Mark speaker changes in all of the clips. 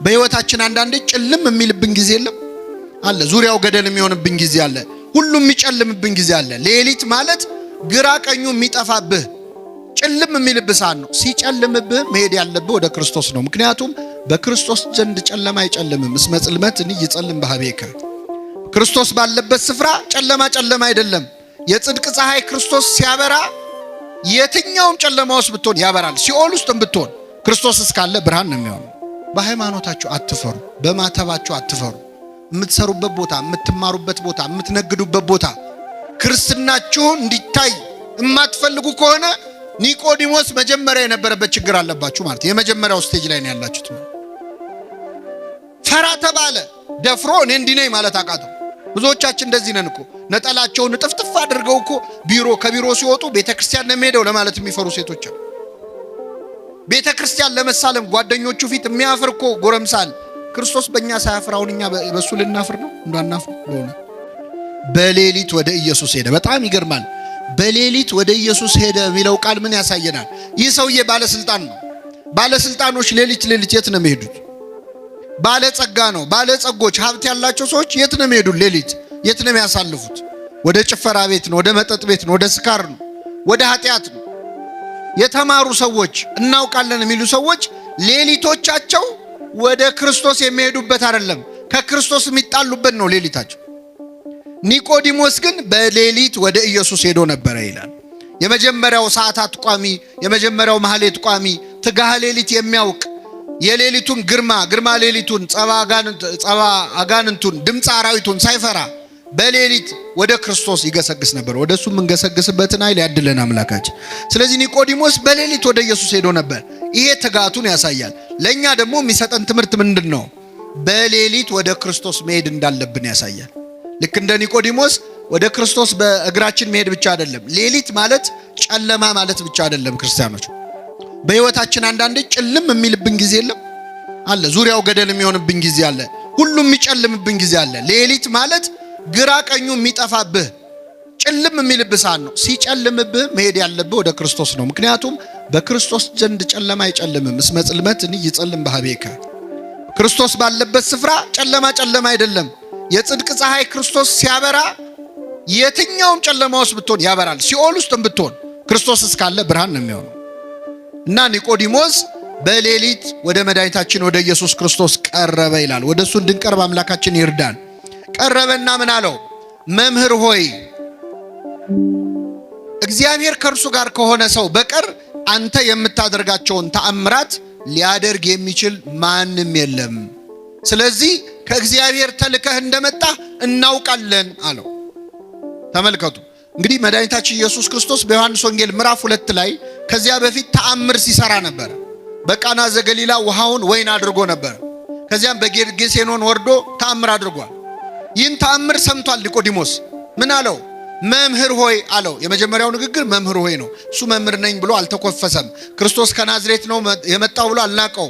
Speaker 1: በህይወታችን አንዳንዴ ጭልም የሚልብን ጊዜ የለም አለ። ዙሪያው ገደል የሚሆንብን ጊዜ አለ። ሁሉም የሚጨልምብን ጊዜ አለ። ሌሊት ማለት ግራ ቀኙ የሚጠፋብህ ጭልም የሚልብህ ሰዓት ነው። ሲጨልምብህ መሄድ ያለብህ ወደ ክርስቶስ ነው። ምክንያቱም በክርስቶስ ዘንድ ጨለማ አይጨልምም። እስመ ጽልመት ይጸልም በኀቤከ። ክርስቶስ ባለበት ስፍራ ጨለማ አይደለም። የጽድቅ ፀሐይ ክርስቶስ ሲያበራ የትኛውም ጨለማ ውስጥ ብትሆን ያበራል። ሲኦል ውስጥም ብትሆን ክርስቶስ እስካለ ብርሃን ነው የሚሆነው። በሃይማኖታችሁ አትፈሩ፣ በማተባችሁ አትፈሩ። የምትሰሩበት ቦታ፣ የምትማሩበት ቦታ፣ የምትነግዱበት ቦታ ክርስትናችሁ እንዲታይ የማትፈልጉ ከሆነ ኒቆዲሞስ መጀመሪያ የነበረበት ችግር አለባችሁ ማለት የመጀመሪያው ስቴጅ ላይ ነው ያላችሁት። ፈራ ተባለ፣ ደፍሮ እኔ እንዲህ ነኝ ማለት አቃተው። ብዙዎቻችን እንደዚህ ነን እኮ። ነጠላቸውን ጥፍጥፍ አድርገው እኮ ከቢሮ ሲወጡ ቤተክርስቲያን ነው የሚሄደው ለማለት የሚፈሩ ሴቶች አሉ። ቤተክርስቲያን ለመሳለም ጓደኞቹ ፊት የሚያፍር እኮ ጎረምሳል። ክርስቶስ በእኛ ሳያፍር አሁን እኛ በሱ ልናፍር ነው? እንዳናፍር በሆነ በሌሊት ወደ ኢየሱስ ሄደ። በጣም ይገርማል። በሌሊት ወደ ኢየሱስ ሄደ የሚለው ቃል ምን ያሳየናል? ይህ ሰውዬ ባለስልጣን ነው። ባለስልጣኖች ሌሊት የት ነው የሚሄዱት? ባለጸጋ ነው። ባለጸጎች ሀብት ያላቸው ሰዎች የት ነው የሚሄዱት? ሌሊት የት ነው የሚያሳልፉት? ወደ ጭፈራ ቤት ነው፣ ወደ መጠጥ ቤት ነው፣ ወደ ስካር ነው፣ ወደ ኃጢአት ነው። የተማሩ ሰዎች እናውቃለን የሚሉ ሰዎች ሌሊቶቻቸው ወደ ክርስቶስ የሚሄዱበት አይደለም፣ ከክርስቶስ የሚጣሉበት ነው ሌሊታቸው። ኒቆዲሞስ ግን በሌሊት ወደ ኢየሱስ ሄዶ ነበረ ይላል። የመጀመሪያው ሰዓታት ቋሚ፣ የመጀመሪያው ማህሌት ቋሚ፣ ትጋሃ ሌሊት የሚያውቅ የሌሊቱን ግርማ ሌሊቱን ጸባ አጋንንቱን ድምፅ አራዊቱን ሳይፈራ በሌሊት ወደ ክርስቶስ ይገሰግስ ነበር። ወደሱ የምንገሰግስበትን ኃይል ያድለን አምላካችን። ስለዚህ ኒቆዲሞስ በሌሊት ወደ ኢየሱስ ሄዶ ነበር። ይሄ ትጋቱን ያሳያል። ለኛ ደግሞ የሚሰጠን ትምህርት ምንድነው? በሌሊት ወደ ክርስቶስ መሄድ እንዳለብን ያሳያል። ልክ እንደ ኒቆዲሞስ ወደ ክርስቶስ በእግራችን መሄድ ብቻ አይደለም። ሌሊት ማለት ጨለማ ማለት ብቻ አይደለም። ክርስቲያኖች በህይወታችን አንዳንዴ ጭልም የሚልብን ጊዜ የለም አለ። ዙሪያው ገደል የሚሆንብን ጊዜ አለ። ሁሉም የሚጨልምብን ጊዜ አለ። ሌሊት ማለት ግራ ቀኙ የሚጠፋብህ ጭልም የሚልብህ ሰዓት ነው። ሲጨልምብህ መሄድ ያለብህ ወደ ክርስቶስ ነው። ምክንያቱም በክርስቶስ ዘንድ ጨለማ አይጨልምም። እስመ ጽልመት ይጸልም በኀቤከ። ክርስቶስ ባለበት ስፍራ ጨለማ አይደለም። የጽድቅ ፀሐይ ክርስቶስ ሲያበራ የትኛውም ጨለማ ውስጥ ብትሆን ያበራል። ሲኦል ውስጥም ብትሆን ክርስቶስ እስካለ ብርሃን ነው የሚሆነው። እና ኒቆዲሞስ በሌሊት ወደ መድኃኒታችን ወደ ኢየሱስ ክርስቶስ ቀረበ ይላል። ወደሱ እንድንቀርብ አምላካችን ይርዳን። ቀረበና ምን አለው? መምህር ሆይ እግዚአብሔር ከእርሱ ጋር ከሆነ ሰው በቀር አንተ የምታደርጋቸውን ተአምራት ሊያደርግ የሚችል ማንም የለም። ስለዚህ ከእግዚአብሔር ተልከህ እንደመጣ እናውቃለን አለው። ተመልከቱ እንግዲህ መድኃኒታችን ኢየሱስ ክርስቶስ በዮሐንስ ወንጌል ምዕራፍ 2 ላይ ከዚያ በፊት ተአምር ሲሰራ ነበር። በቃና ዘገሊላ ውሃውን ወይን አድርጎ ነበር። ከዚያም በጌርጌሴኖን ወርዶ ተአምር አድርጓል። ይህን ተአምር ሰምቷል ኒቆዲሞስ። ምን አለው? መምህር ሆይ አለው። የመጀመሪያው ንግግር መምህር ሆይ ነው። እሱ መምህር ነኝ ብሎ አልተኮፈሰም። ክርስቶስ ከናዝሬት ነው የመጣው ብሎ አልናቀው።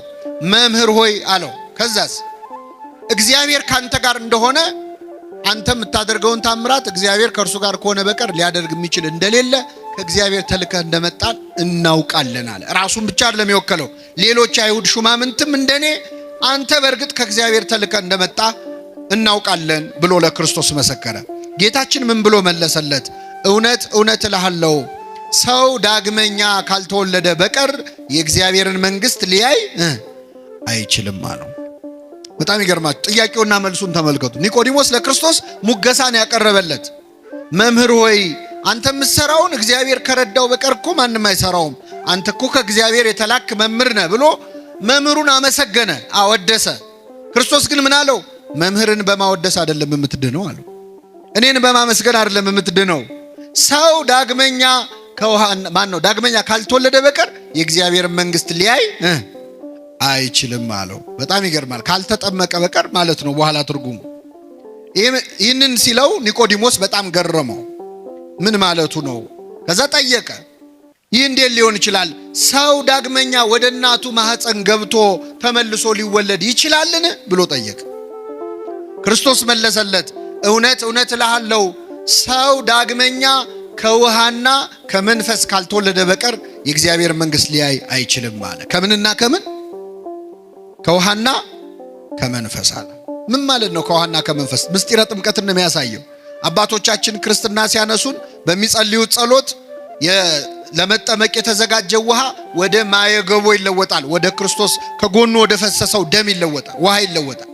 Speaker 1: መምህር ሆይ አለው። ከዛስ እግዚአብሔር ካንተ ጋር እንደሆነ አንተ የምታደርገውን ታምራት እግዚአብሔር ከእርሱ ጋር ከሆነ በቀር ሊያደርግ የሚችል እንደሌለ ከእግዚአብሔር ተልከህ እንደመጣን እናውቃለን አለ። ራሱን ብቻ አይደለም የወከለው፣ ሌሎች አይሁድ ሹማምንትም እንደኔ አንተ በእርግጥ ከእግዚአብሔር ተልከህ እንደመጣ እናውቃለን ብሎ ለክርስቶስ መሰከረ። ጌታችን ምን ብሎ መለሰለት? እውነት እውነት እልሃለሁ ሰው ዳግመኛ ካልተወለደ በቀር የእግዚአብሔርን መንግሥት ሊያይ አይችልም አለው። በጣም ይገርማል። ጥያቄውና መልሱን ተመልከቱ። ኒቆዲሞስ ለክርስቶስ ሙገሳን ያቀረበለት መምህር ሆይ አንተ የምትሰራውን እግዚአብሔር ከረዳው በቀር እኮ ማንም አይሰራውም። አንተ እኮ ከእግዚአብሔር የተላክ መምህር ነህ ብሎ መምህሩን አመሰገነ፣ አወደሰ። ክርስቶስ ግን ምን አለው? መምህርን በማወደስ አይደለም የምትድነው አለው። እኔን በማመስገን አይደለም የምትድነው። ሰው ዳግመኛ ዳግመኛ ካልተወለደ በቀር የእግዚአብሔርን መንግሥት ሊያይ አይችልም አለው። በጣም ይገርማል። ካልተጠመቀ በቀር ማለት ነው በኋላ ትርጉሙ። ይህንን ሲለው ኒቆዲሞስ በጣም ገረመው። ምን ማለቱ ነው? ከዛ ጠየቀ። ይህ እንዴት ሊሆን ይችላል? ሰው ዳግመኛ ወደ እናቱ ማህፀን ገብቶ ተመልሶ ሊወለድ ይችላልን ብሎ ጠየቀ። ክርስቶስ መለሰለት፣ እውነት እውነት እልሃለሁ ሰው ዳግመኛ ከውሃና ከመንፈስ ካልተወለደ በቀር የእግዚአብሔር መንግሥት ሊያይ አይችልም አለ። ከምንና ከምን? ከውሃና ከመንፈስ አለ። ምን ማለት ነው? ከውሃና ከመንፈስ ምስጢረ ጥምቀትን ነው የሚያሳየው። አባቶቻችን ክርስትና ሲያነሱን በሚጸልዩት ጸሎት ለመጠመቅ የተዘጋጀው ውሃ ወደ ማየገቦ ይለወጣል። ወደ ክርስቶስ ከጎኑ ወደ ፈሰሰው ደም ይለወጣል፣ ውሃ ይለወጣል።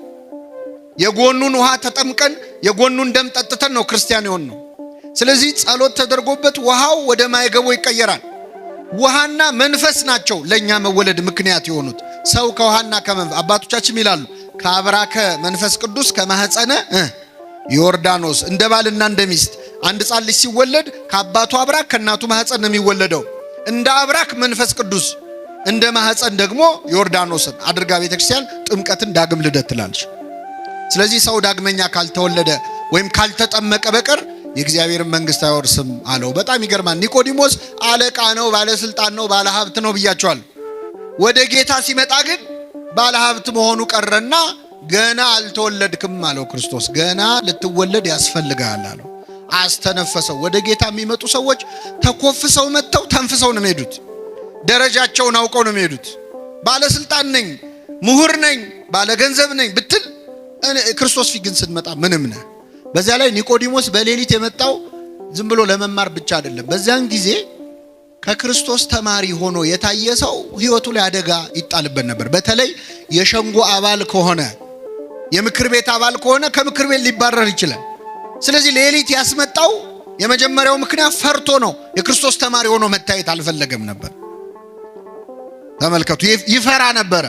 Speaker 1: የጎኑን ውሃ ተጠምቀን የጎኑን ደም ጠጥተን ነው ክርስቲያን የሆን ነው። ስለዚህ ጸሎት ተደርጎበት ውሃው ወደ ማየገቦ ይቀየራል። ውሃና መንፈስ ናቸው ለኛ መወለድ ምክንያት የሆኑት። ሰው ከውሃና ከመንፈስ አባቶቻችን ይላሉ ከአብራከ መንፈስ ቅዱስ ከማህፀነ ዮርዳኖስ እንደ ባልና እንደ ሚስት አንድ ሕፃን ልጅ ሲወለድ ከአባቱ አብራክ ከእናቱ ማህፀን ነው የሚወለደው። እንደ አብራክ መንፈስ ቅዱስ እንደ ማህፀን ደግሞ ዮርዳኖስን አድርጋ ቤተክርስቲያን ጥምቀትን ዳግም ልደት ትላለች። ስለዚህ ሰው ዳግመኛ ካልተወለደ ወይም ካልተጠመቀ በቀር የእግዚአብሔርን መንግስት አይወርስም አለው። በጣም ይገርማል። ኒቆዲሞስ አለቃ ነው፣ ባለስልጣን ነው፣ ባለሀብት ነው ብያቸዋል። ወደ ጌታ ሲመጣ ግን ባለሀብት መሆኑ ቀረና ገና አልተወለድክም አለው ክርስቶስ። ገና ልትወለድ ያስፈልጋል አለው። አስተነፈሰው። ወደ ጌታ የሚመጡ ሰዎች ተኮፍሰው መጥተው ተንፍሰው ነው የሚሄዱት። ደረጃቸውን አውቀው ነው የሚሄዱት። ባለስልጣን ነኝ፣ ምሁር ነኝ፣ ባለገንዘብ ነኝ ብትል ክርስቶስ ፊት ግን ስትመጣ ምንም ነህ። በዚያ ላይ ኒቆዲሞስ በሌሊት የመጣው ዝም ብሎ ለመማር ብቻ አይደለም። በዚያን ጊዜ ከክርስቶስ ተማሪ ሆኖ የታየ ሰው ህይወቱ ላይ አደጋ ይጣልበት ነበር። በተለይ የሸንጎ አባል ከሆነ የምክር ቤት አባል ከሆነ ከምክር ቤት ሊባረር ይችላል። ስለዚህ ሌሊት ያስመጣው የመጀመሪያው ምክንያት ፈርቶ ነው። የክርስቶስ ተማሪ ሆኖ መታየት አልፈለገም ነበር። ተመልከቱ፣ ይፈራ ነበረ።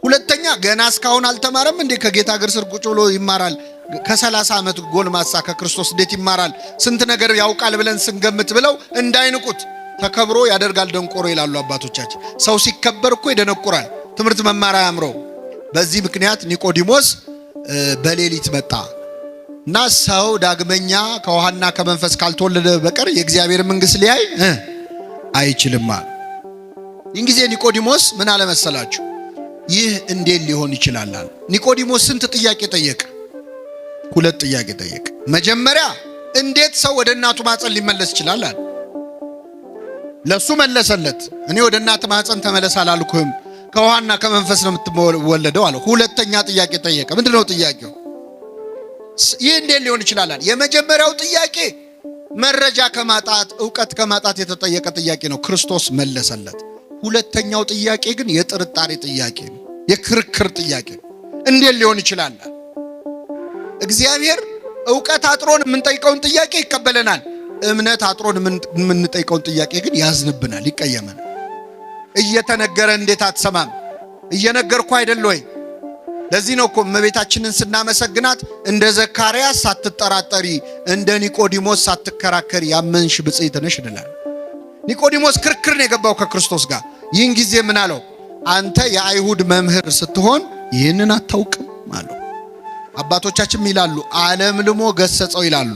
Speaker 1: ሁለተኛ ገና እስካሁን አልተማረም እንዴ? ከጌታ እግር ስር ቁጭ ብሎ ይማራል። ከ30 ዓመት ጎልማሳ ከክርስቶስ እንዴት ይማራል? ስንት ነገር ያውቃል ብለን ስንገምት ብለው እንዳይንቁት ተከብሮ ያደርጋል ደንቆሮ ይላሉ አባቶቻችን። ሰው ሲከበር እኮ ይደነቁራል፣ ትምህርት መማር አያምረው። በዚህ ምክንያት ኒቆዲሞስ በሌሊት መጣ እና ሰው ዳግመኛ ከውሃና ከመንፈስ ካልተወለደ በቀር የእግዚአብሔር መንግስት ሊያይ አይችልም። ይህን ጊዜ ኒቆዲሞስ ምን አለ መሰላችሁ? ይህ እንዴት ሊሆን ይችላል አለ። ኒቆዲሞስ ስንት ጥያቄ ጠየቀ? 2 ጥያቄ ጠየቀ። መጀመሪያ እንዴት ሰው ወደ እናቱ ማህፀን ሊመለስ ይችላል አለ። ለሱ መለሰለት። እኔ ወደ እናት ማህፀን ተመለስ አላልኩህም፣ ከውሃና ከመንፈስ ነው የምትወለደው አለ። ሁለተኛ ጥያቄ ጠየቀ። ምንድነው ጥያቄው? ይህ እንዴት ሊሆን ይችላል አለ። የመጀመሪያው ጥያቄ መረጃ ከማጣት ዕውቀት ከማጣት የተጠየቀ ጥያቄ ነው። ክርስቶስ መለሰለት። ሁለተኛው ጥያቄ ግን የጥርጣሬ ጥያቄ ነው፣ የክርክር ጥያቄ ነው። እንዴት ሊሆን ይችላል? እግዚአብሔር ዕውቀት አጥሮን የምንጠይቀውን ጥያቄ ይቀበለናል። እምነት አጥሮን የምንጠይቀውን ጥያቄ ግን ያዝንብናል፣ ይቀየመናል። እየተነገረ እንዴት አትሰማም? እየነገርኩ አይደል ወይ? ለዚህ ነው እኮ እመቤታችንን ስናመሰግናት እንደ ዘካርያስ ሳትጠራጠሪ እንደ ኒቆዲሞስ ሳትከራከሪ ያመንሽ ብፅዕት ነሽ እንላለን። ኒቆዲሞስ ክርክር ነው የገባው ከክርስቶስ ጋር። ይህን ጊዜ ምን አለው? አንተ የአይሁድ መምህር ስትሆን ይህንን አታውቅም አለው። አባቶቻችን ይላሉ ዓለም ልሞ ገሰጸው ይላሉ።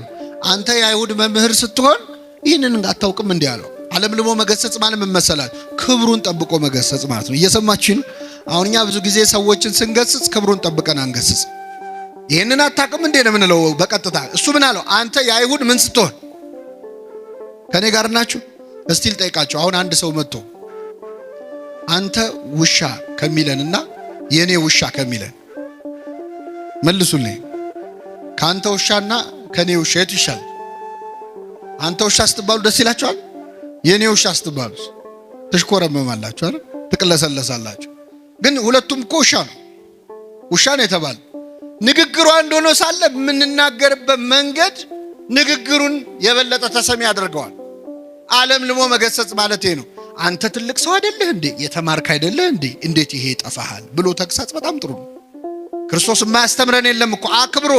Speaker 1: አንተ የአይሁድ መምህር ስትሆን ይህንን አታውቅም እንዲህ አለው። ዓለም ልሞ መገሰጽ ማለት ምን መሰላችሁ? ክብሩን ጠብቆ መገሰጽ ማለት ነው። እየሰማችሁ ነው? አሁን እኛ ብዙ ጊዜ ሰዎችን ስንገስጽ ክብሩን ጠብቀን አንገስጽ። ይህንን አታውቅም እንዴ ነው የምንለው በቀጥታ። እሱ ምን አለው? አንተ የአይሁድ ምን ስትሆን? ከኔ ጋር ናችሁ? እስቲ ልጠይቃችሁ። አሁን አንድ ሰው መጥቶ አንተ ውሻ ከሚለንና የኔ ውሻ ከሚለን መልሱልኝ። ካንተ ውሻና ከኔ ውሻ የቱ ይሻላል? አንተ ውሻ ስትባሉ ደስ ይላችኋል? የኔ ውሻ ስትባሉ ትሽኮረመማላችሁ አይደል? ትቅለሰለሳላችሁ። ግን ሁለቱም እኮ ውሻ ነው የተባለ። ንግግሩ አንድ ሆኖ ሳለ የምንናገርበት መንገድ ንግግሩን የበለጠ ተሰሚ ያደርገዋል። ዓለም ልሞ መገሰጽ ማለት ነው። አንተ ትልቅ ሰው አይደለህ እንዴ? የተማርክ አይደለህ እንዴ? እንዴት ይሄ ይጠፋሃል ብሎ ተግሳጽ በጣም ጥሩ ነው። ክርስቶስ የማያስተምረን የለም እኮ አክብሮ።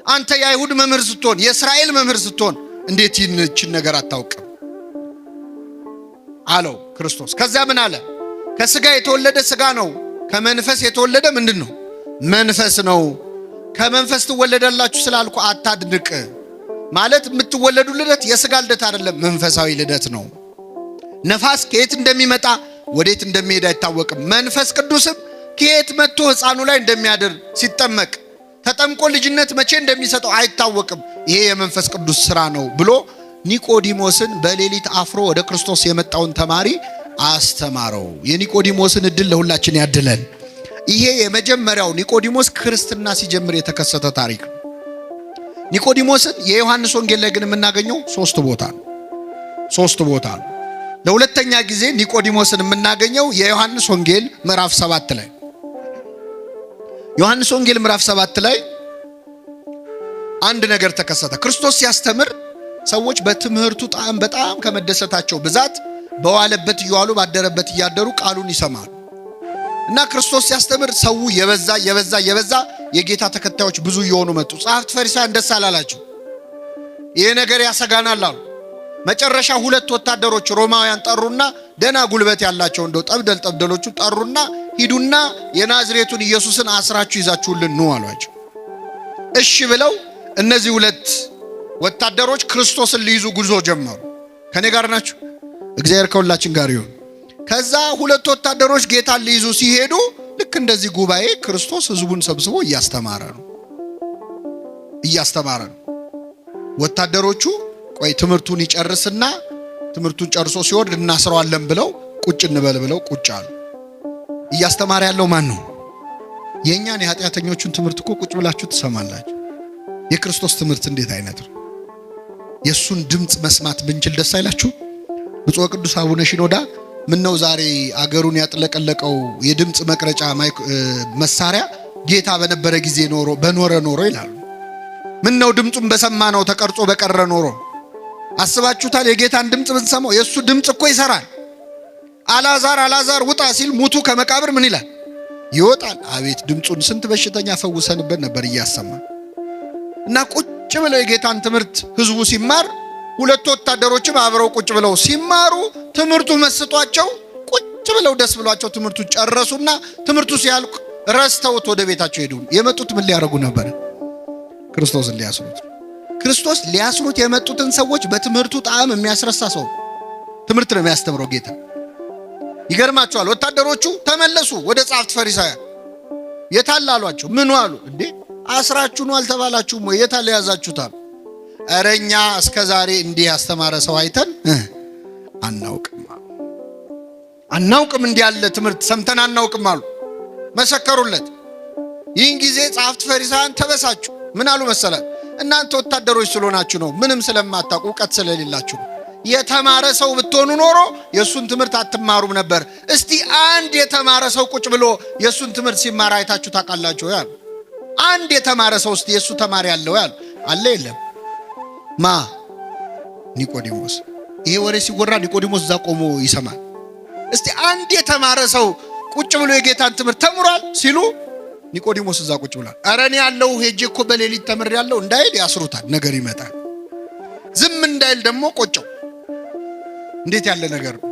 Speaker 1: አንተ የአይሁድ መምህር ስትሆን፣ የእስራኤል መምህር ስትሆን እንዴት ይህችን ነገር አታውቅም አለው ክርስቶስ። ከዛ ምን አለ? ከስጋ የተወለደ ስጋ ነው፣ ከመንፈስ የተወለደ ምንድን ነው? መንፈስ ነው። ከመንፈስ ትወለዳላችሁ ስላልኩ አታድንቅ። ማለት የምትወለዱ ልደት የስጋ ልደት አይደለም፣ መንፈሳዊ ልደት ነው። ነፋስ ከየት እንደሚመጣ ወዴት እንደሚሄድ አይታወቅም። መንፈስ ቅዱስም ከየት መጥቶ ሕፃኑ ላይ እንደሚያድር ሲጠመቅ ተጠምቆ ልጅነት መቼ እንደሚሰጠው አይታወቅም። ይሄ የመንፈስ ቅዱስ ስራ ነው ብሎ ኒቆዲሞስን በሌሊት አፍሮ ወደ ክርስቶስ የመጣውን ተማሪ አስተማረው። የኒቆዲሞስን እድል ለሁላችን ያድለን። ይሄ የመጀመሪያው ኒቆዲሞስ ክርስትና ሲጀምር የተከሰተ ታሪክ ነው። ኒቆዲሞስን የዮሐንስ ወንጌል ላይ ግን የምናገኘው ሶስት ቦታ ነው። ለሁለተኛ ጊዜ ኒቆዲሞስን የምናገኘው የዮሐንስ ወንጌል ምዕራፍ 7 ላይ ዮሐንስ ወንጌል ምዕራፍ 7 ላይ አንድ ነገር ተከሰተ። ክርስቶስ ሲያስተምር ሰዎች በትምህርቱ ጣዕም በጣም ከመደሰታቸው ብዛት በዋለበት እየዋሉ ባደረበት እያደሩ ቃሉን ይሰማሉ። እና ክርስቶስ ሲያስተምር ሰው የበዛ የጌታ ተከታዮች ብዙ እየሆኑ መጡ። ጸሐፍት ፈሪሳውያን ደስ አላላቸው። ይሄ ነገር ያሰጋናል አሉ። መጨረሻ ሁለት ወታደሮች ሮማውያን ጠሩና ደና ጉልበት ያላቸው እንደው ጠብደሎቹ ጠሩና ሂዱና የናዝሬቱን ኢየሱስን አስራችሁ ይዛችሁልን ኑ አሏቸው። እሺ ብለው እነዚህ ሁለት ወታደሮች ክርስቶስን ሊይዙ ጉዞ ጀመሩ። ከኔ ጋር ናችሁ? እግዚአብሔር ከሁላችን ጋር ይሁን። ከዛ ሁለት ወታደሮች ጌታን ሊይዙ ሲሄዱ ልክ እንደዚህ ጉባኤ ክርስቶስ ሕዝቡን ሰብስቦ እያስተማረ ነው። ወታደሮቹ ቆይ ትምህርቱን ይጨርስና ትምህርቱን ጨርሶ ሲወርድ እናስረዋለን ብለው ቁጭ እንበል ብለው ቁጭ አሉ። እያስተማረ ያለው ማን ነው? የኛን የኃጢአተኞቹን ትምህርት እኮ ቁጭ ብላችሁ ትሰማላችሁ። የክርስቶስ ትምህርት እንዴት አይነት ነው? የሱን ድምጽ መስማት ብንችል ደስ አይላችሁ? ብፁዕ ቅዱስ አቡነ ሺኖዳ ምነው ዛሬ አገሩን ያጥለቀለቀው የድምጽ መቅረጫ መሳሪያ ጌታ በነበረ ጊዜ በኖረ ኖሮ ይላሉ። ምነው ድምጹን በሰማነው ተቀርጾ በቀረ ኖሮ። አስባችሁታል? የጌታን ድምጽ ብንሰማው የሱ ድምጽ እኮ ይሰራል። አልዓዛር ውጣ ሲል ሙቱ ከመቃብር ምን ይላል? ይወጣል። አቤት ድምጹን ስንት በሽተኛ ፈውሰንበት ነበር እያሰማ። እና ቁጭ ብለው የጌታን ትምህርት ህዝቡ ሲማር ሁለት ወታደሮችም አብረው ቁጭ ብለው ሲማሩ ትምህርቱ መስጧቸው ቁጭ ብለው ደስ ብሏቸው ትምህርቱ ጨረሱና ትምህርቱ ሲያልቅ ረስተውት ወደ ቤታቸው ሄዱ። የመጡት ምን ሊያረጉ ነበር? ክርስቶስን ሊያስሩት። ክርስቶስ ሊያስሩት የመጡትን ሰዎች በትምህርቱ ጣዕም የሚያስረሳ ሰው ትምህርት ነው የሚያስተምረው ጌታ። ይገርማቸዋል። ወታደሮቹ ተመለሱ ወደ ጸሐፍት ፈሪሳውያን። የታል አሏቸው። ምን አሉ? እንዴ አስራችሁ ነው አልተባላችሁም ወይ? የታል ያዛችሁታል? እረኛ እስከ ዛሬ እንዲህ ያስተማረ ሰው አይተን አናውቅም እንዲህ ያለ ትምህርት ሰምተን አናውቅም አሉ። መሰከሩለት። ይህን ጊዜ ጸሐፍት ፈሪሳውያን ተበሳጩ። ምን አሉ መሰላል? እናንተ ወታደሮች ስለሆናችሁ ነው፣ ምንም ስለማታውቁ እውቀት ስለሌላችሁ። የተማረ ሰው ብትሆኑ ኖሮ የሱን ትምህርት አትማሩም ነበር። እስቲ አንድ የተማረ ሰው ቁጭ ብሎ የሱን ትምህርት ሲማር አይታችሁ ታውቃላችሁ? ያሉ አንድ የተማረ ሰው እስቲ የሱ ተማሪ ያለው ያሉ አለ? የለም። ማ? ኒቆዲሞስ። ይሄ ወሬ ሲወራ ኒቆዲሞስ እዛ ቆሞ ይሰማል። እስቲ አንድ የተማረ ሰው ቁጭ ብሎ የጌታን ትምህርት ተምሯል ሲሉ ኒቆዲሞስ እዛ ቁጭ ብሏል። ኧረ እኔ ያለው ሄጄ እኮ በሌሊት ተምር ያለው እንዳይል ያስሩታል። ነገር ይመጣል። ዝም እንዳይል ደግሞ ቆጨው። እንዴት ያለ ነገር ነው!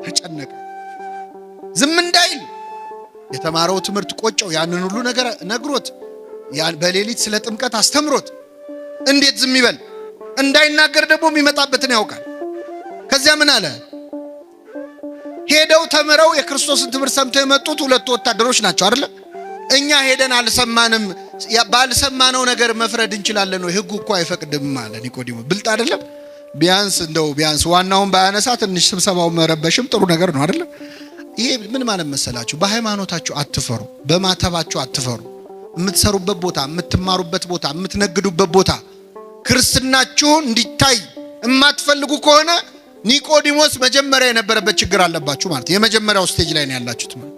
Speaker 1: ተጨነቀ። ዝም እንዳይል የተማረው ትምህርት ቆጨው። ያንን ሁሉ ነገር ነግሮት በሌሊት ስለ ጥምቀት አስተምሮት እንዴት ዝም ይበል? እንዳይናገር ደግሞ የሚመጣበትን ያውቃል። ከዚያ ምን አለ? ሄደው ተምረው የክርስቶስን ትምህርት ሰምተው የመጡት ሁለት ወታደሮች ናቸው አይደል? እኛ ሄደን አልሰማንም፣ ባልሰማነው ነገር መፍረድ እንችላለን ወይ? ሕጉ እኮ አይፈቅድም አለ ኒቆዲሞስ። ብልጥ አይደለም? ቢያንስ ዋናውን ባያነሳ ትንሽ ስብሰባውን መረበሽም ጥሩ ነገር ነው አይደል? ይሄ ምን ማለት መሰላችሁ? በሃይማኖታችሁ አትፈሩ፣ በማተባችሁ አትፈሩ። የምትሰሩበት ቦታ፣ የምትማሩበት ቦታ፣ የምትነግዱበት ቦታ ክርስትናችሁን እንዲታይ የማትፈልጉ ከሆነ ኒቆዲሞስ መጀመሪያ የነበረበት ችግር አለባችሁ ማለት። የመጀመሪያው ስቴጅ ላይ ነው ያላችሁት ማለት።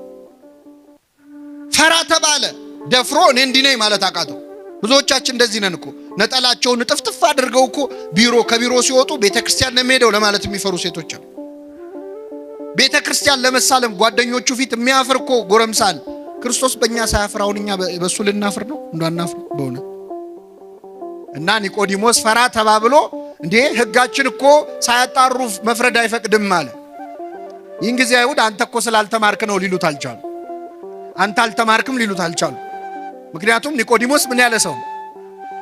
Speaker 1: ፈራ ተባለ፣ ደፍሮ እኔ እንዲህ ነኝ ማለት አቃተው። ብዙዎቻችን እንደዚህ ነን እኮ። ነጠላቸውን ጥፍጥፍ አድርገው እኮ ከቢሮ ሲወጡ ቤተክርስቲያን ነው የሚሄደው ለማለት የሚፈሩ ሴቶች አሉ። ቤተክርስቲያን ለመሳለም ጓደኞቹ ፊት የሚያፍር እኮ ጎረምሳል። ክርስቶስ በእኛ ሳያፍር አሁን እኛ በሱ ልናፍር ነው? እንዳናፍር በእውነት። እና ኒቆዲሞስ ፈራ ተባብሎ እንዴ ሕጋችን እኮ ሳያጣሩ መፍረድ አይፈቅድም አለ። ይህን ጊዜ አይሁድ አንተ እኮ ስላልተማርክ ነው ሊሉት አልቻሉ። አንተ አልተማርክም ሊሉት አልቻሉ። ምክንያቱም ኒቆዲሞስ ምን ያለ ሰው ነው?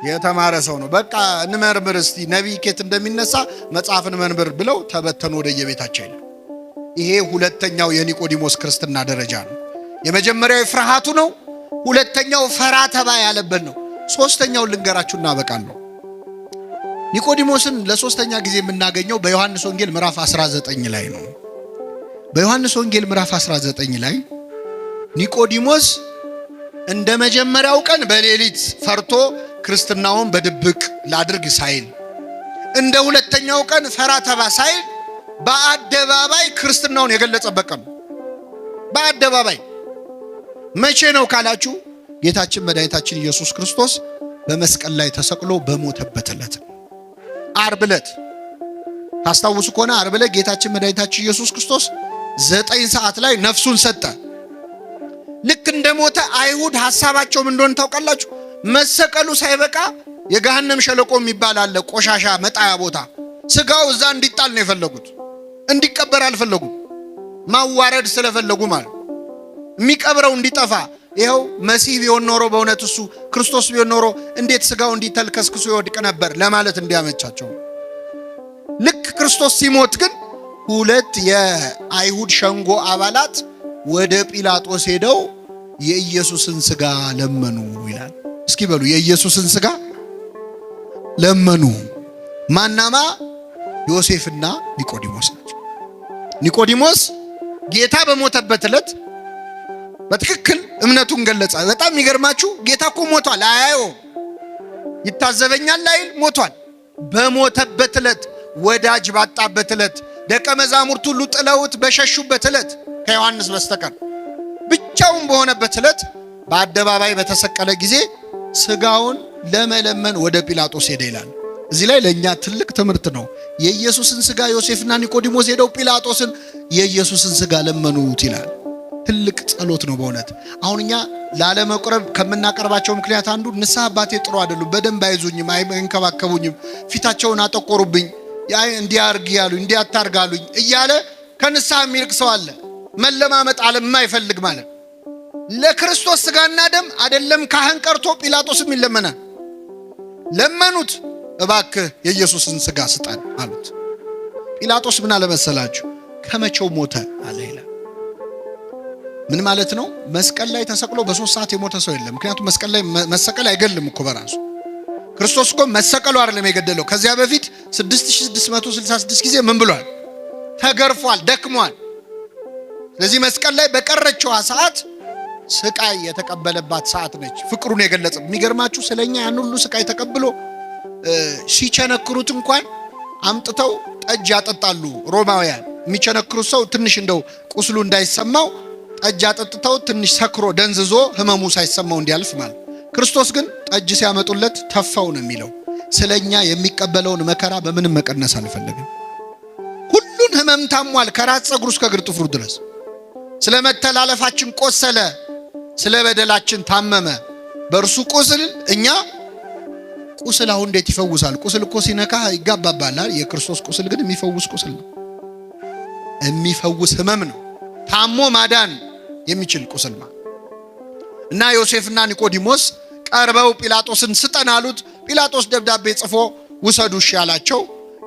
Speaker 1: የተማረ ሰው ነው። በቃ እንመርምር እስቲ ነቢይ ኬት እንደሚነሳ መጽሐፍ እንመርምር ብለው ተበተኑ ወደ የቤታቸው። ይሄ ሁለተኛው የኒቆዲሞስ ክርስትና ደረጃ ነው። የመጀመሪያው ፍርሃቱ ነው። ሁለተኛው ፈራ ተባ ያለበት ነው። ሶስተኛው ልንገራችሁ እናበቃለሁ። ኒቆዲሞስን ለሶስተኛ ጊዜ የምናገኘው በዮሐንስ ወንጌል ምዕራፍ 19 ላይ ነው። በዮሐንስ ወንጌል ምዕራፍ 19 ላይ ኒቆዲሞስ እንደ መጀመሪያው ቀን በሌሊት ፈርቶ ክርስትናውን በድብቅ ላድርግ ሳይል፣ እንደ ሁለተኛው ቀን ፈራ ተባ ሳይል በአደባባይ ክርስትናውን የገለጸበት ቀን። በአደባባይ መቼ ነው ካላችሁ ጌታችን መድኃኒታችን ኢየሱስ ክርስቶስ በመስቀል ላይ ተሰቅሎ በሞተበት ዕለት ዓርብ ዕለት ታስታውሱ ከሆነ ዓርብ ዕለት ጌታችን መድኃኒታችን ኢየሱስ ክርስቶስ 9 ሰዓት ላይ ነፍሱን ሰጠ። ልክ እንደሞተ አይሁድ ሐሳባቸው ምን እንደሆነ ታውቃላችሁ? መሰቀሉ ሳይበቃ የገሃነም ሸለቆ የሚባል አለ፣ ቆሻሻ መጣያ ቦታ፣ ስጋው እዛ እንዲጣል ነው የፈለጉት። እንዲቀበር አልፈለጉም። ማዋረድ ስለፈለጉ ማለት የሚቀብረው እንዲጠፋ። ይኸው መሲህ ቢሆን ኖሮ በእውነት እሱ ክርስቶስ ቢሆን ኖሮ እንዴት ስጋው እንዲተልከስክሱ ይወድቅ ነበር ለማለት እንዲያመቻቸው። ልክ ክርስቶስ ሲሞት ግን 2 የአይሁድ ሸንጎ አባላት ወደ ጲላጦስ ሄደው የኢየሱስን ስጋ ለመኑ ይላል። እስኪ በሉ የኢየሱስን ስጋ ለመኑ። ማናማ? ዮሴፍና ኒቆዲሞስ ናቸው። ኒቆዲሞስ ጌታ በሞተበት ዕለት በትክክል እምነቱን ገለጸ። በጣም የሚገርማችሁ ጌታ እኮ ሞቷል፣ አያየው፣ ይታዘበኛል አይል፣ ሞቷል። በሞተበት ዕለት፣ ወዳጅ ባጣበት ዕለት፣ ደቀ መዛሙርት ሁሉ ጥለውት በሸሹበት ዕለት ከዮሐንስ በስተቀር ብቻውን በሆነበት ዕለት በአደባባይ በተሰቀለ ጊዜ ስጋውን ለመለመን ወደ ጲላጦስ ሄደ ይላል። እዚህ ላይ ለኛ ትልቅ ትምህርት ነው። የኢየሱስን ስጋ ዮሴፍና ኒቆዲሞስ ሄደው ጲላጦስን የኢየሱስን ስጋ ለመኑት ይላል። ትልቅ ጸሎት ነው በእውነት። አሁን እኛ ላለመቁረብ ከምናቀርባቸው ምክንያት አንዱ ንስሐ አባቴ ጥሩ አይደሉም፣ በደንብ አይዙኝም፣ አይንከባከቡኝም፣ ፊታቸውን አጠቆሩብኝ፣ እንዲያርግ ያሉኝ፣ እንዲያታርጋሉኝ እያለ ከንስሐ የሚርቅ ሰው አለ። መለማመጥ የማይፈልግ ማለት። ለክርስቶስ ስጋና ደም አይደለም ካህን ቀርቶ ጲላጦስም ይለመናል። ለመኑት፣ እባክህ የኢየሱስን ስጋ ስጠን አሉት። ጲላጦስ ምን አለ መሰላችሁ? ከመቼው ሞተ አለ ይላል። ምን ማለት ነው? መስቀል ላይ ተሰቅሎ በ3 ሰዓት የሞተ ሰው የለም። ምክንያቱም መስቀል ላይ መሰቀል አይገልም እኮ በራሱ። ክርስቶስ እኮ መሰቀሉ አይደለም የገደለው። ከዚያ በፊት 6666 ጊዜ ምን ብሏል? ተገርፏል፣ ደክሟል። ስለዚህ መስቀል ላይ በቀረችዋ ሰዓት ስቃይ የተቀበለባት ሰዓት ነች። ፍቅሩን የገለጸ። የሚገርማችሁ ስለኛ ያን ሁሉ ስቃይ ተቀብሎ ሲቸነክሩት እንኳን አምጥተው ጠጅ ያጠጣሉ ሮማውያን። የሚቸነክሩት ሰው ትንሽ እንደው ቁስሉ እንዳይሰማው ጠጅ አጠጥተው ትንሽ ሰክሮ ደንዝዞ ህመሙ ሳይሰማው እንዲያልፍ ማለት። ክርስቶስ ግን ጠጅ ሲያመጡለት ተፋው ነው የሚለው። ስለኛ የሚቀበለውን መከራ በምንም መቀነስ አልፈለገም። ሁሉን ህመም ታሟል፣ ከራስ ፀጉሩ እስከ እግር ጥፍሩ ድረስ። ስለ መተላለፋችን ቆሰለ፣ ስለ በደላችን ታመመ። በእርሱ ቁስል እኛ ቁስል አሁን እንዴት ይፈውሳል? ቁስል እኮ ሲነካ ይጋባባል። የክርስቶስ ቁስል ግን የሚፈውስ ቁስል ነው፣ የሚፈውስ ህመም ነው። ታሞ ማዳን የሚችል ቁስል ነው። እና ዮሴፍና ኒቆዲሞስ ቀርበው ጲላጦስን ስጠን አሉት። ጲላጦስ ደብዳቤ ጽፎ ውሰዱ እሺ ያላቸው።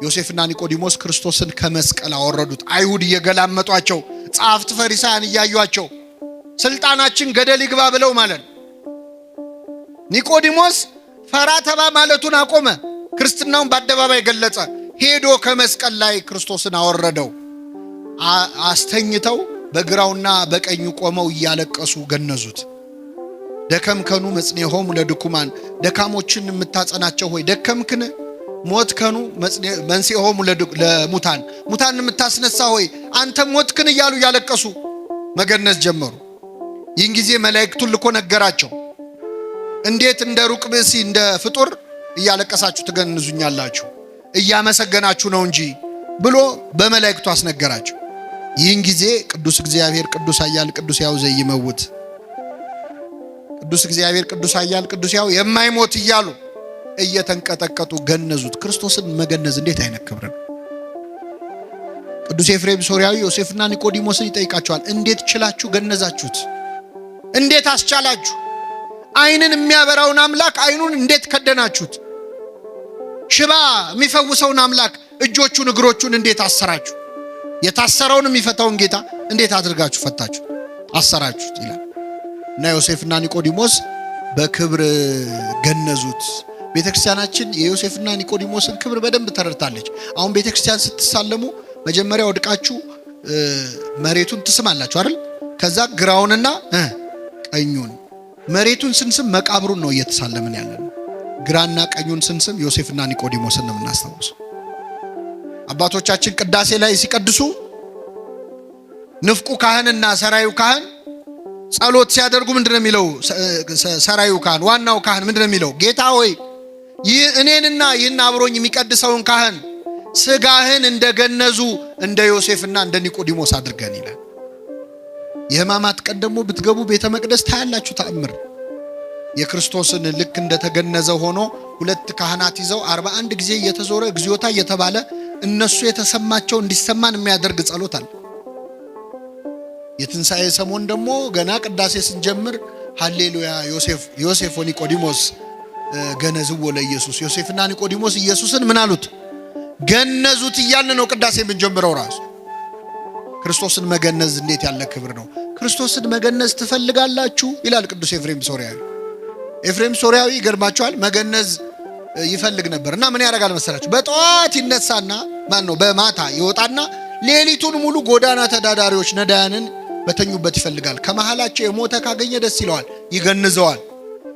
Speaker 1: ዮሴፍና ኒቆዲሞስ ክርስቶስን ከመስቀል አወረዱት። አይሁድ እየገላመጧቸው፣ ጸሐፍት ፈሪሳውያን እያዩአቸው ስልጣናችን ገደል ይግባ ብለው ማለት ነው። ኒቆዲሞስ ፈራ ተባ ማለቱን አቆመ። ክርስትናውን በአደባባይ ገለጸ። ሄዶ ከመስቀል ላይ ክርስቶስን አወረደው። አስተኝተው በግራውና በቀኙ ቆመው እያለቀሱ ገነዙት። ደከምከኑ መጽኔሆሙ ለድኩማን፣ ደካሞችን የምታጸናቸው ሆይ ደከምክን? ሞትከኑ መንሥኤሆሙ ለሙታን፣ ሙታን የምታስነሳ ሆይ አንተ ሞትክን? እያሉ እያለቀሱ መገነዝ ጀመሩ። ይህን ጊዜ መላእክቱን ልኮ ነገራቸው። እንዴት እንደ ሩቅ ብእሲ እንደ ፍጡር እያለቀሳችሁ ትገንዙኛላችሁ? እያመሰገናችሁ ነው እንጂ ብሎ በመላእክቱ አስነገራቸው። ይህን ጊዜ ቅዱስ እግዚአብሔር ቅዱስ ኃያል ቅዱስ ሕያው ዘይመውት፣ ቅዱስ እግዚአብሔር ቅዱስ ኃያል ቅዱስ ሕያው የማይሞት እያሉ እየተንቀጠቀጡ ገነዙት። ክርስቶስን መገነዝ እንዴት አይነት ክብር ነው! ቅዱስ ኤፍሬም ሶርያዊ ዮሴፍና ኒቆዲሞስን ይጠይቃቸዋል። እንዴት ችላችሁ ገነዛችሁት? እንዴት አስቻላችሁ? አይንን የሚያበራውን አምላክ አይኑን እንዴት ከደናችሁት? ሽባ የሚፈውሰውን አምላክ እጆቹን እግሮቹን እንዴት አሰራችሁ? የታሰረውን የሚፈታውን ጌታ እንዴት አድርጋችሁ ፈታችሁ አሰራችሁት ይላል። እና ዮሴፍና ኒቆዲሞስ በክብር ገነዙት። ቤተክርስቲያናችን የዮሴፍና ኒቆዲሞስን ክብር በደንብ ተረድታለች። አሁን ቤተክርስቲያን ስትሳለሙ መጀመሪያ ወድቃችሁ መሬቱን ትስማላችሁ አይደል? ከዛ ግራውንና ቀኙን መሬቱን ስንስም መቃብሩን ነው እየተሳለምን ያለነው። ግራና ቀኙን ስንስም ዮሴፍና ኒቆዲሞስን ነው የምናስታውሰው። አባቶቻችን ቅዳሴ ላይ ሲቀድሱ ንፍቁ ካህንና ሰራዩ ካህን ጸሎት ሲያደርጉ ምንድነው የሚለው? ሰራዩ ካህን ዋናው ካህን ምንድነው የሚለው? ጌታ ሆይ እኔንና ይህን አብሮኝ የሚቀድሰውን ካህን ስጋህን እንደገነዙ እንደ ዮሴፍና እንደ ኒቆዲሞስ አድርገን ይላል። የሕማማት ቀን ደግሞ ብትገቡ ቤተ መቅደስ ታያላችሁ ተአምር። የክርስቶስን ልክ እንደተገነዘ ሆኖ ሁለት ካህናት ይዘው 41 ጊዜ እየተዞረ እግዚኦታ እየተባለ እነሱ የተሰማቸው እንዲሰማን የሚያደርግ ጸሎት አለ። የትንሣኤ ሰሞን ደግሞ ገና ቅዳሴ ስንጀምር ሃሌሉያ ዮሴፍ ወኒቆዲሞስ ገነዝዎ ለኢየሱስ፣ ዮሴፍና ኒቆዲሞስ ኢየሱስን ምን አሉት? ገነዙት እያልን ነው ቅዳሴ የምንጀምረው። ራሱ ክርስቶስን መገነዝ እንዴት ያለ ክብር ነው! ክርስቶስን መገነዝ ትፈልጋላችሁ ይላል ቅዱስ ኤፍሬም ሶርያዊ። ኤፍሬም ሶርያዊ ይገርማችኋል፣ መገነዝ ይፈልግ ነበርና ምን ያደርጋል መሰላችሁ? በጠዋት ይነሳና በማታ ይወጣና ሌሊቱን ሙሉ ጎዳና ተዳዳሪዎች ነዳያንን በተኙበት ይፈልጋል። ከመሃላቸው የሞተ ካገኘ ደስ ይለዋል፣ ይገንዘዋል።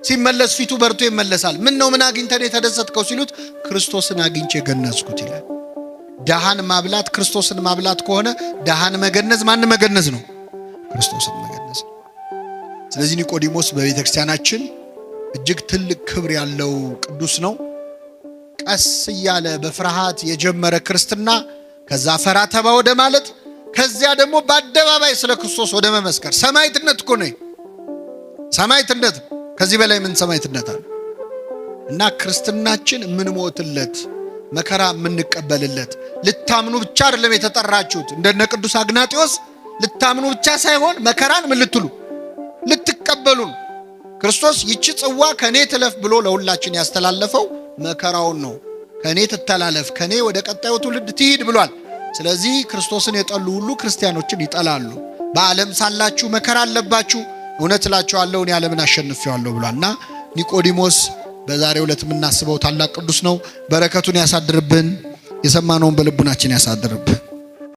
Speaker 1: ሲመለስ ፊቱ በርቶ ይመለሳል። ምን አግኝተን የተደሰትከው ሲሉት ክርስቶስን አግኝቼ ገነዝኩት ይላል። ደሃን ማብላት ክርስቶስን ማብላት ከሆነ ደሃን መገነዝ ማን መገነዝ ነው? ክርስቶስን መገነዝ ነው። ስለዚህ ኒቆዲሞስ በቤተ ክርስቲያናችን እጅግ ትልቅ ክብር ያለው ቅዱስ ነው። ቀስ እያለ በፍርሃት የጀመረ ክርስትና ከዛ ፈራ ተባ ወደ ማለት ከዚያ ደግሞ በአደባባይ ስለ ክርስቶስ ወደ መመስከር ሰማዕትነት እኮ ነው። ሰማዕትነት ከዚህ በላይ ምን ሰማዕትነት አለ? እና ክርስትናችን የምንሞትለት መከራ የምንቀበልለት ልታምኑ ብቻ አይደለም የተጠራችሁት። እንደነ ቅዱስ አግናጢዮስ ልታምኑ ብቻ ሳይሆን መከራን ምን ልትሉ ልትቀበሉ። ክርስቶስ ይቺ ጽዋ ከኔ ትለፍ ብሎ ለሁላችን ያስተላለፈው መከራውን ነው። ከኔ ትተላለፍ፣ ከኔ ወደ ቀጣዩ ትውልድ ትሂድ ብሏል። ስለዚህ ክርስቶስን የጠሉ ሁሉ ክርስቲያኖችን ይጠላሉ። በዓለም ሳላችሁ መከራ አለባችሁ፣ እውነት እላችኋለሁ እኔ ዓለምን አሸንፌዋለሁ ብሏልና ኒቆዲሞስ በዛሬው ዕለት የምናስበው ታላቅ ቅዱስ ነው። በረከቱን ያሳድርብን፣ የሰማነውን በልቡናችን ያሳድርብን።